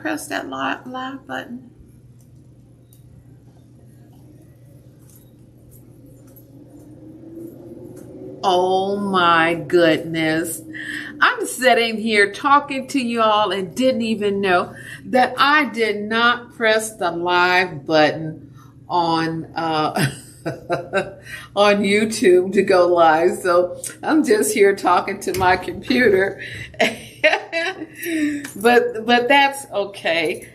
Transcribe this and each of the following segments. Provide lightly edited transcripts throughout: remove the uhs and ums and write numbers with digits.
press that live button? Oh my goodness. I'm sitting here talking to y'all and didn't even know that I did not press the live button on on YouTube to go live. So I'm just here talking to my computer. but that's okay.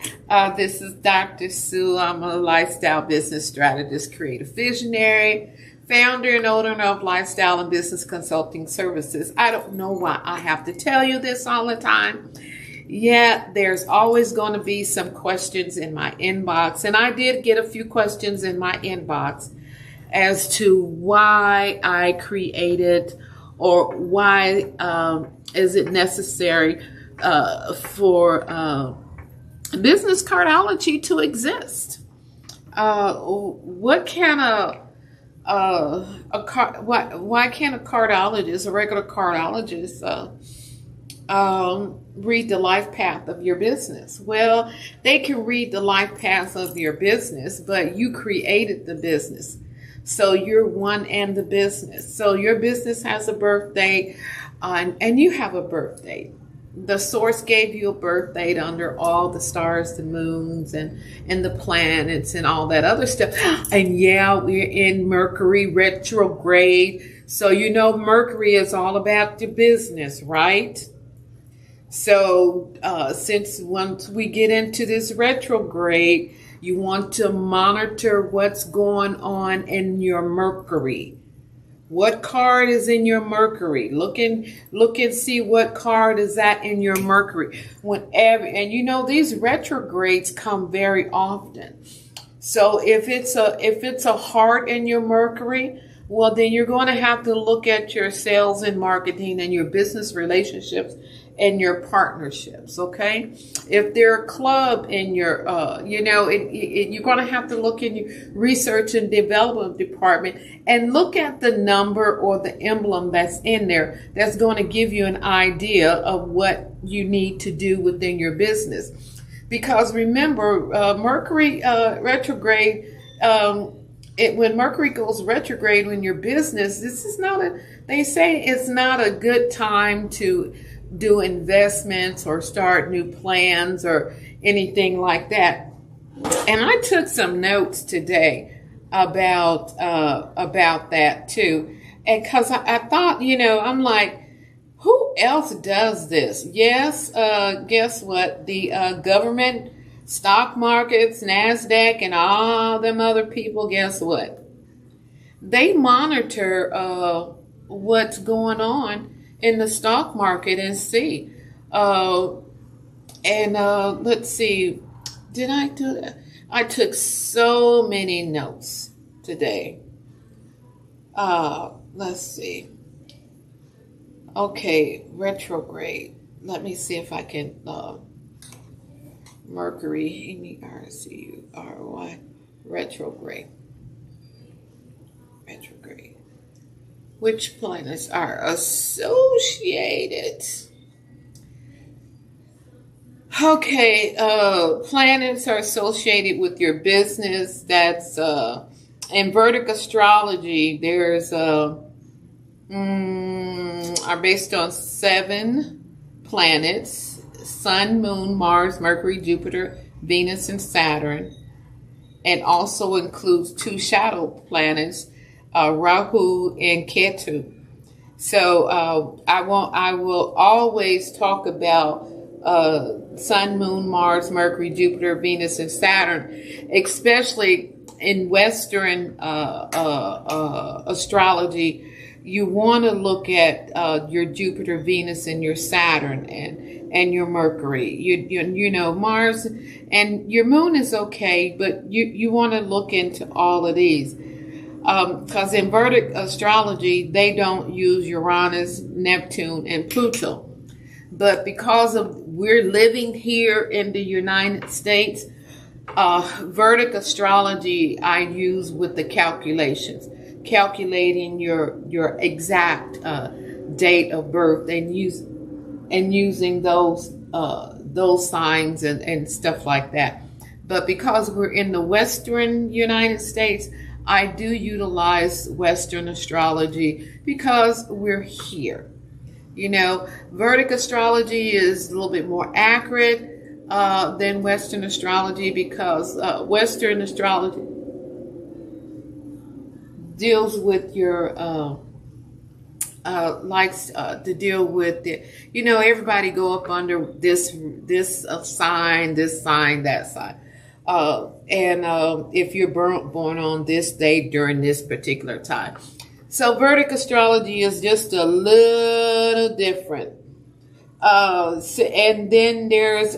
This is Dr. Sue. I'm a lifestyle business strategist, creative visionary, founder and owner of Lifestyle and Business Consulting Services. I don't know why I have to tell you this all the time. Yeah, there's always going to be some questions in my inbox. And I did get a few questions in my inbox as to why I created or why is it necessary for business cardology to exist. What can why can't a cardologist, a regular cardologist, read the life path of your business? Well, they can read the life path of your business, but you created the business. So you're one in the business. So your business has a birth date, and you have a birth date. The source gave you a birth date under all the stars, the moons, and the planets and all that other stuff. And yeah, we're in Mercury retrograde. So you know Mercury is all about your business, right? So since once we get into this retrograde, you want to monitor what's going on in your Mercury. What card is in your Mercury? Look and see what card is that in your Mercury. And you know these retrogrades come very often. So if it's a heart in your Mercury, well then you're going to have to look at your sales and marketing and your business relationships and your partnerships, okay? If they're a club in your, you're going to have to look in your research and development department and look at the number or the emblem that's in there that's going to give you an idea of what you need to do within your business. Because remember, Mercury retrograde, when Mercury goes retrograde in your business, they say it's not a good time to do investments or start new plans or anything like that. And I took some notes today about that too. And because I thought, I'm like, who else does this? Yes, guess what? The government, stock markets, NASDAQ, and all them other people, guess what? They monitor what's going on in the stock market and see. Let's see, did I do that? I took so many notes today. Let's see. Okay, retrograde. Let me see if I can, Mercury, M-E-R-C-U-R-Y, retrograde. Retrograde. Which planets are associated? Okay, planets are associated with your business. That's in Vedic astrology. There's are based on 7 planets: Sun, Moon, Mars, Mercury, Jupiter, Venus, and Saturn, and also includes 2 shadow planets, Rahu and Ketu. So I will always talk about Sun, Moon, Mars, Mercury, Jupiter, Venus, and Saturn, especially in Western astrology. You want to look at your Jupiter, Venus, and your Saturn and your Mercury. You know Mars and your Moon is okay, but you want to look into all of these. Because in Vedic astrology, they don't use Uranus, Neptune, and Pluto. But because of we're living here in the United States, Vedic astrology I use with the calculations, calculating your exact date of birth and using those those signs and stuff like that. But because we're in the Western United States, I do utilize Western astrology because we're here. You know, Vedic astrology is a little bit more accurate than Western astrology because Western astrology deals with your likes to deal with it. You know, everybody go up under this sign, this sign, that sign. And if you're born on this day during this particular time. So Vedic astrology is just a little different. And then there's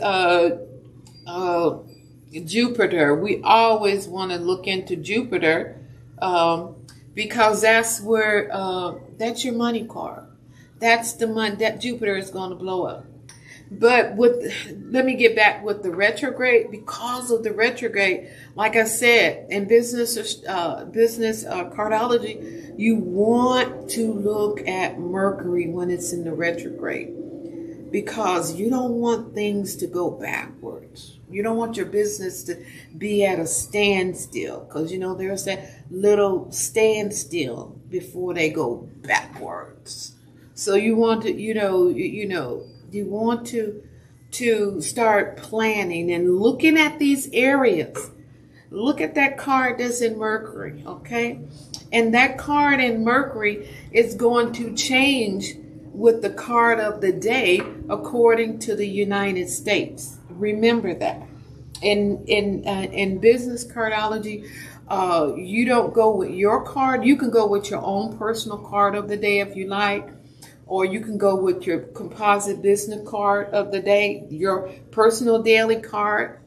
Jupiter. We always want to look into Jupiter because that's where that's your money card. That's the money that Jupiter is going to blow up. But let me get back with the retrograde. Because of the retrograde, like I said, in business cardology, you want to look at Mercury when it's in the retrograde because you don't want things to go backwards. You don't want your business to be at a standstill because, you know, there's that little standstill before they go backwards. So you want to, you want to start planning and looking at these areas. Look at that card that's in Mercury, okay? And that card in Mercury is going to change with the card of the day according to the United States. Remember that. In business cardology, you don't go with your card. You can go with your own personal card of the day if you like. Or you can go with your composite business card of the day, your personal daily card,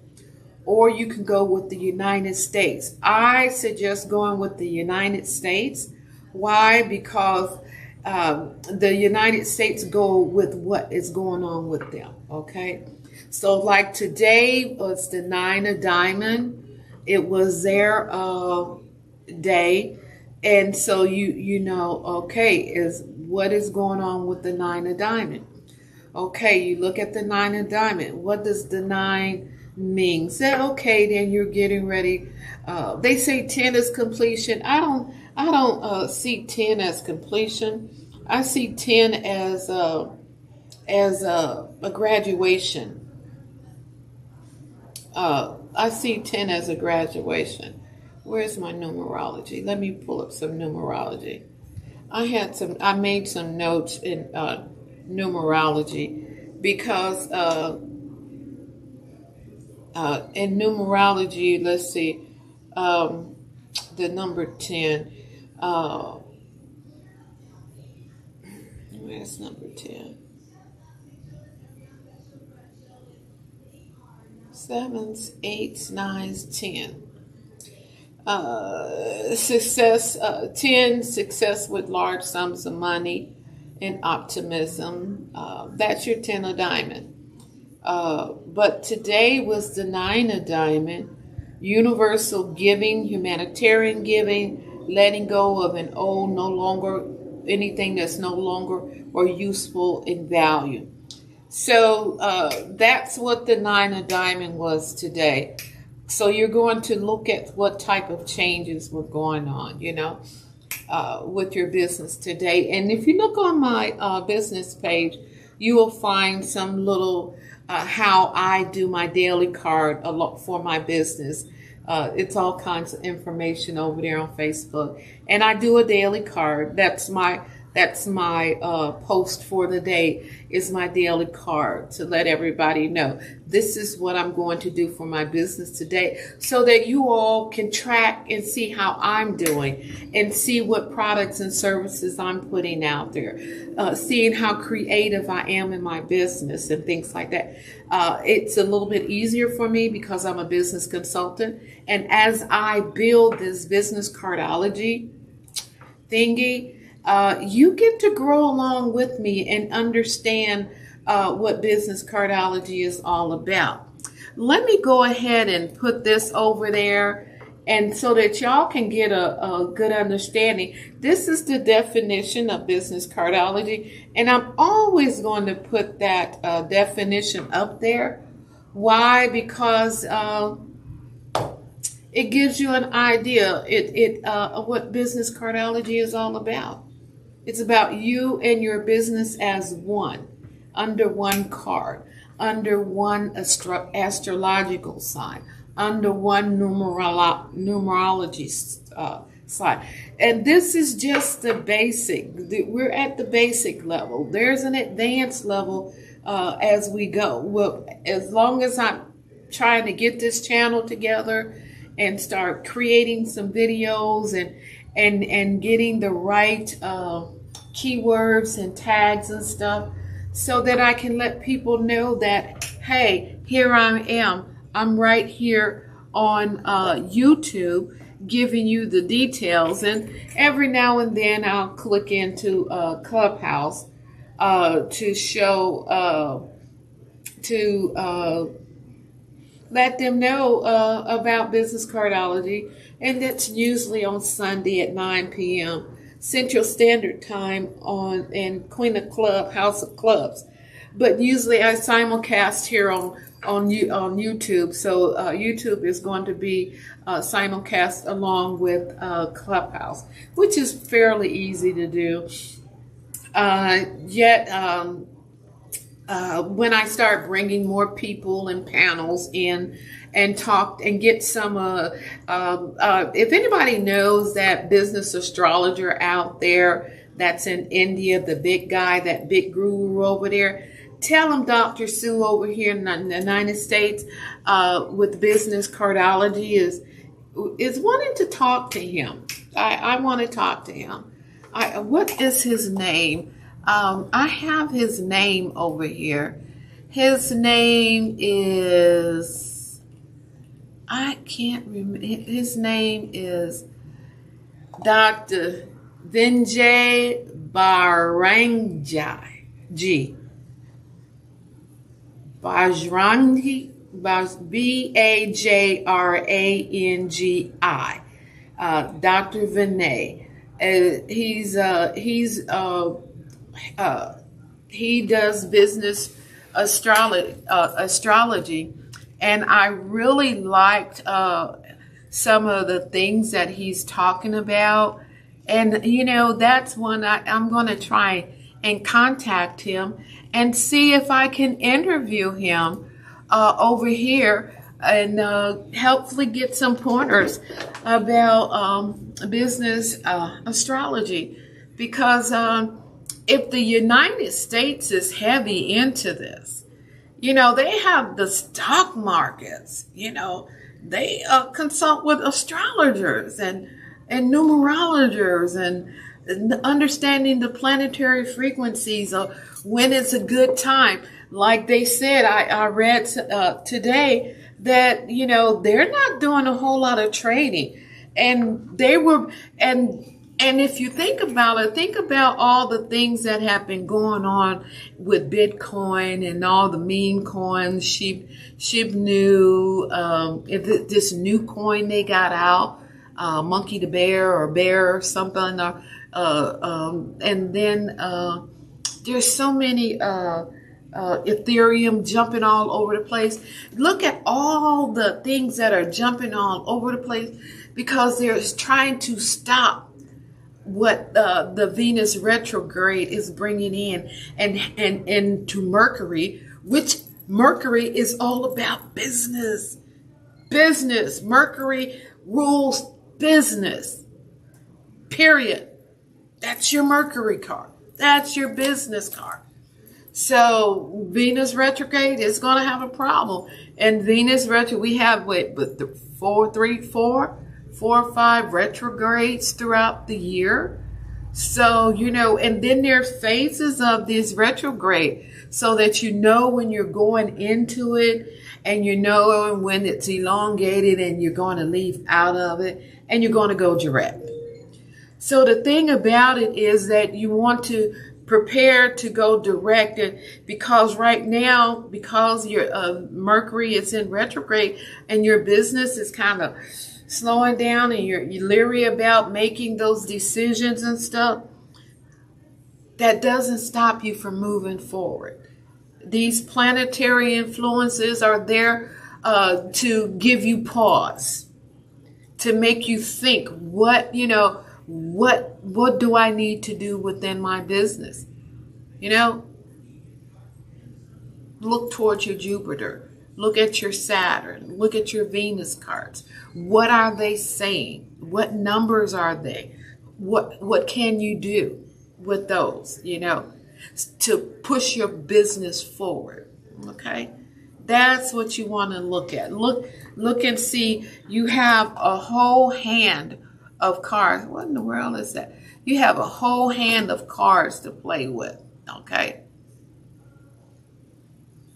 or you can go with the United States. I suggest going with the United States. Why? Because the United States go with what is going on with them, okay? So like today was the 9 of Diamond. It was their day. And so you know, okay, is what is going on with the 9 of Diamond? Okay, you look at the 9 of Diamond. What does the 9 mean? Say, okay, then you're getting ready. They say 10 is completion. I don't see 10 as completion. I see 10 as a graduation. I see 10 as a graduation. Where's my numerology? Let me pull up some numerology. I made some notes in numerology because in numerology, let's see, the number 10. Where's number 10? 7s, 8s, 9s, 10. Success, 10, success with large sums of money and optimism. That's your 10 of Diamond. But today was the 9 of Diamond. Universal giving, humanitarian giving, letting go of an old, no longer, anything that's no longer or useful in value. So that's what the 9 of Diamond was today. So you're going to look at what type of changes were going on, with your business today. And if you look on my business page, you will find some little how I do my daily card a lot for my business. It's all kinds of information over there on Facebook. And I do a daily card. That's my post for the day, is my daily card to let everybody know this is what I'm going to do for my business today, so that you all can track and see how I'm doing and see what products and services I'm putting out there, seeing how creative I am in my business and things like that. It's a little bit easier for me because I'm a business consultant, and as I build this business cardology thingy, you get to grow along with me and understand what business cardology is all about. Let me go ahead and put this over there And so that y'all can get a good understanding. This is the definition of business cardology. And I'm always going to put that definition up there. Why? Because it gives you an idea of what business cardology is all about. It's about you and your business as one, under one card, under one astrological sign, under one numerology side. And this is just the basic. We're at the basic level. There's an advanced level as we go. Well, as long as I'm trying to get this channel together and start creating some videos and getting the right keywords and tags and stuff, so that I can let people know that, hey, here I am. I'm right here on YouTube giving you the details. And every now and then I'll click into Clubhouse to show, let them know about business cardology. And that's usually on Sunday at 9 p.m. Central Standard Time in Queen of Club, House of Clubs. But usually I simulcast here on YouTube. So YouTube is going to be simulcast along with Clubhouse, which is fairly easy to do. When I start bringing more people and panels in and talk and get some, if anybody knows that business astrologer out there that's in India, the big guy, that big guru over there, tell him Dr. Sue over here in the United States with business cardology is wanting to talk to him. I want to talk to him. What is his name? I have his name over here. His name is, I can't remember. His name is Dr. Vinjay Bajrangi. Bajrangi, Bajrangi. Dr. Vinay. He does business astrology, and I really liked some of the things that he's talking about. And that's one I'm going to try and contact him and see if I can interview him over here and hopefully get some pointers about business astrology, because if the United States is heavy into this, they have the stock markets, they consult with astrologers and numerologers and understanding the planetary frequencies of when it's a good time. Like they said, I read today that, they're not doing a whole lot of trading. And and if you think about it, think about all the things that have been going on with Bitcoin and all the meme coins, Shibnu, this new coin they got out, Monkey the Bear or Bear or something. And then there's so many Ethereum jumping all over the place. Look at all the things that are jumping all over the place because they're trying to stop what the Venus retrograde is bringing in and to Mercury, which Mercury is all about business. Mercury rules business. Period. That's your Mercury card. That's your business card. So Venus retrograde is going to have a problem. And Venus retrograde, we have the 4 or 5 retrogrades throughout the year. So, and then there's phases of this retrograde so that when you're going into it and when it's elongated and you're going to leave out of it and you're going to go direct. So the thing about it is that you want to prepare to go direct, and because right now, because your Mercury is in retrograde and your business is kind of slowing down and you're leery about making those decisions and stuff, that doesn't stop you from moving forward. These planetary influences are there to give you pause, to make you think, what do I need to do within my business? Look towards your Jupiter. Look at your Saturn. Look at your Venus cards. What are they saying? What numbers are they? What can you do with those, to push your business forward? Okay? That's what you want to look at. Look and see. You have a whole hand of cards. What in the world is that? You have a whole hand of cards to play with. Okay?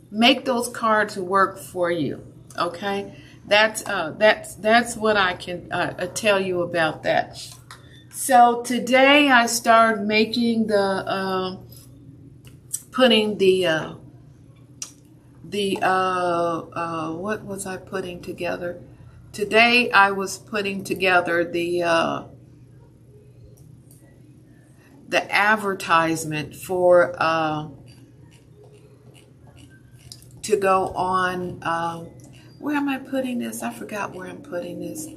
Make those cards work for you. Okay? That's what I can tell you about that. So today I started making putting what was I putting together? Today I was putting together the advertisement for to go on. Where am I putting this? I forgot where I'm putting this.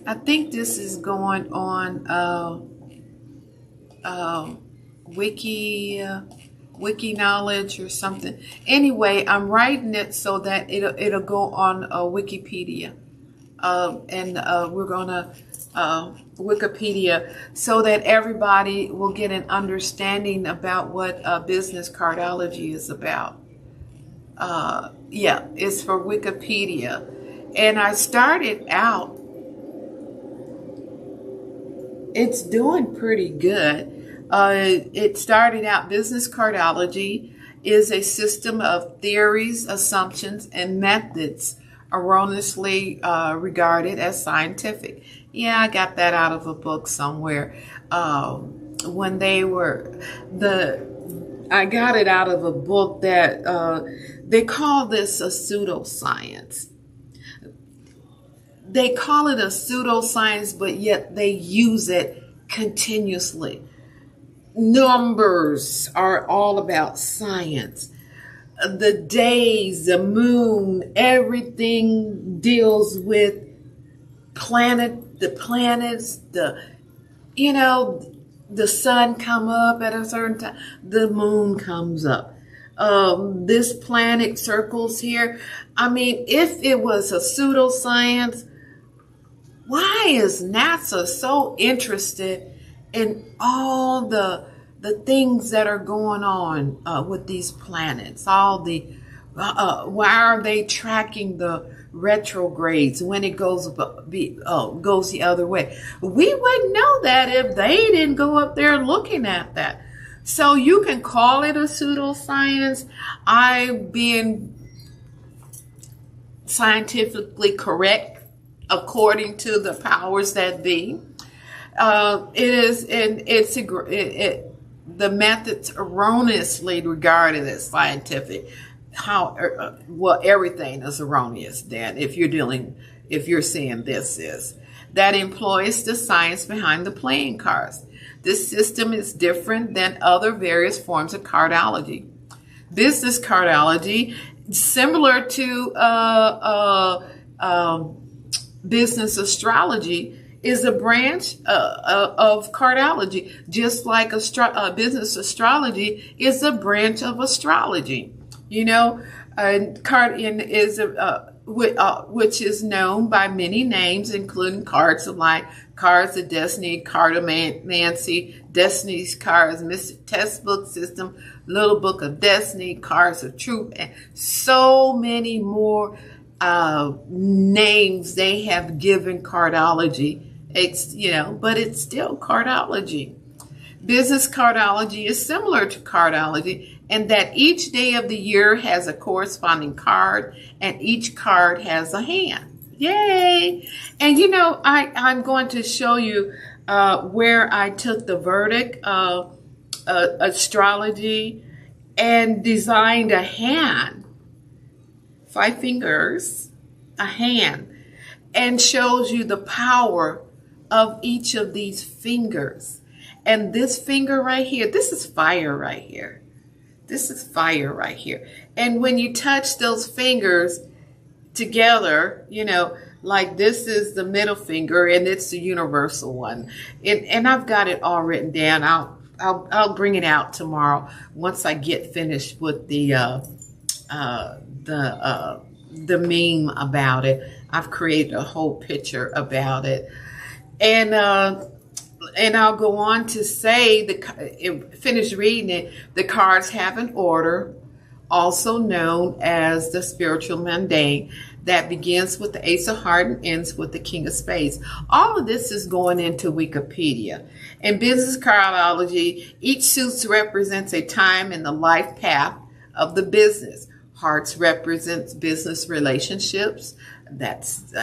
I think this is going on Wiki Knowledge or something. Anyway, I'm writing it so that it'll go on Wikipedia, and we're gonna Wikipedia so that everybody will get an understanding about what business cardology is about. Yeah, it's for Wikipedia, and I started out. It's doing pretty good. It started out, business cardology is a system of theories, assumptions, and methods erroneously regarded as scientific. Yeah, I got that out of a book somewhere. When they were I got it out of a book that they call this a pseudoscience. They call it a pseudoscience, but yet they use it continuously. Numbers are all about science. The days, the moon, everything deals with the planets, the sun come up at a certain time, the moon comes up. This planet circles here. I mean, if it was a pseudoscience, why is NASA so interested in all the things that are going on with these planets? All the why are they tracking the retrogrades when it goes the other way? We wouldn't know that if they didn't go up there looking at that. So you can call it a pseudoscience. I'm being scientifically correct according to the powers that be. The methods erroneously regarded as scientific. Everything is erroneous then if you're saying this is. That employs the science behind the playing cards. This system is different than other various forms of cardology. Business cardology, similar to business astrology, is a branch of cardology, just like business astrology is a branch of astrology. Which is known by many names, including cards of life, cards of destiny, cartomancy, destiny's cards, mystic textbook system, little book of destiny, cards of truth, and so many more names they have given cardology. But it's still cardology. Business cardology is similar to cardology in that each day of the year has a corresponding card and each card has a hand. Yay! And I'm going to show you where I took the verdict of astrology and designed a hand, 5 fingers, a hand. and shows you the power of each of these fingers. And this finger right here, this is fire right here. This is fire right here. And when you touch those fingers together, you know, like this is the middle finger and it's the universal one. And I've got it all written down. I'll bring it out tomorrow once I get finished with the meme about it. I've created a whole picture about it. And I'll go on to say, finish reading it, the cards have an order, also known as the spiritual mundane, that begins with the Ace of Hearts and ends with the King of Spades. All of this is going into Wikipedia. In business cardology, each suit represents a time in the life path of the business. Hearts represents business relationships. That's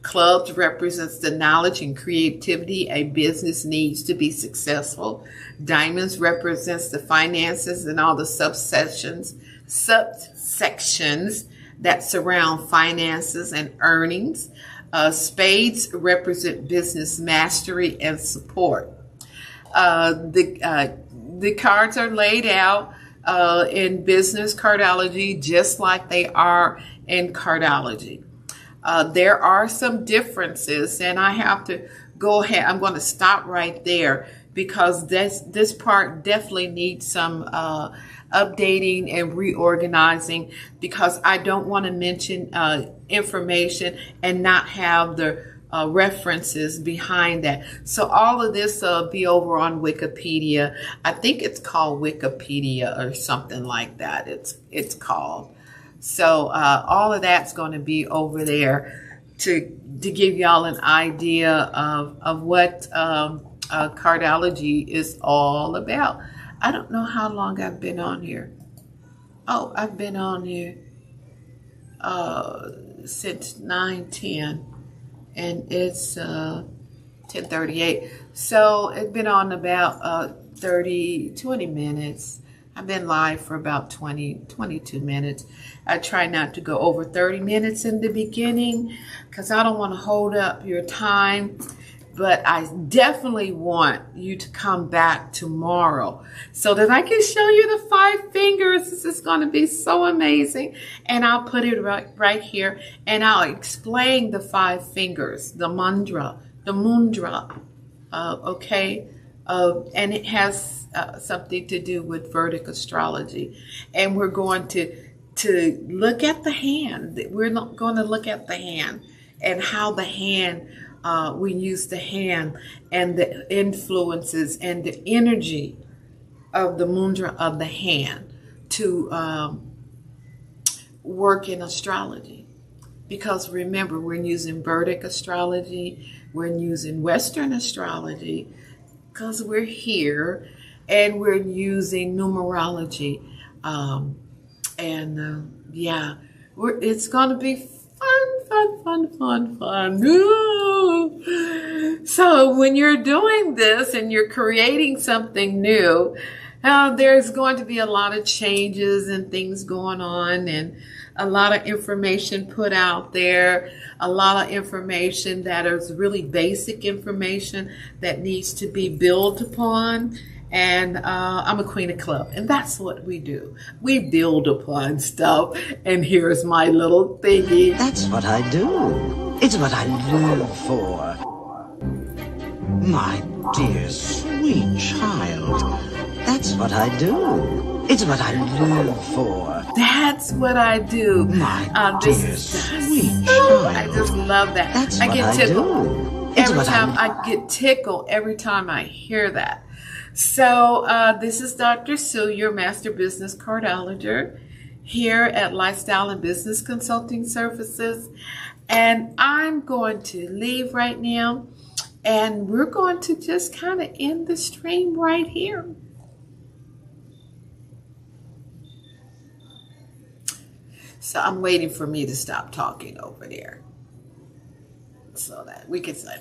clubs represents the knowledge and creativity a business needs to be successful. Diamonds represents the finances and all the subsections that surround finances and earnings. Spades represent business mastery and support. The cards are laid out in business cardology just like they are in cardology. There are some differences, and I have to go ahead. I'm going to stop right there because this part definitely needs some updating and reorganizing, because I don't want to mention information and not have the references behind that. So all of this will be over on Wikipedia. I think it's called Wikipedia or something like that. It's called. So all of that's going to be over there to give y'all an idea of what cardology is all about. I don't know how long I've been on here. Oh, I've been on here since 9:10, and it's 10:38. So it's been on about 20 minutes. I've been live for about 22 minutes. I try not to go over 30 minutes in the beginning because I don't want to hold up your time. But I definitely want you to come back tomorrow so that I can show you the 5 fingers. This is going to be so amazing. And I'll put it right here, and I'll explain the 5 fingers, the mudra, okay? And it has something to do with Vedic astrology. And we're going to look at the hand. We're not going to look at the hand and how the hand, we use the hand and the influences and the energy of the mudra of the hand to work in astrology. Because remember, we're using Vedic astrology, we're using Western astrology, because we're here, and we're using numerology. Yeah, it's going to be fun. Ooh. So when you're doing this and you're creating something new, there's going to be a lot of changes and things going on, and a lot of information put out there, a lot of information that is really basic information that needs to be built upon. And I'm a queen of club, and that's what we do. We build upon stuff, and here's my little thingy. That's what I do. It's what I live for. My dear, sweet child. That's what I do. It's what I live for. That's what I do. My dear, sweet child. I just love that. That's I what get I tickled do. It's every what time. I get tickled every time I hear that. So this is Dr. Sue, your master business cardologist here at Lifestyle and Business Consulting Services. And I'm going to leave right now, and we're going to just kind of end the stream right here. So I'm waiting for me to stop talking over there so that we can say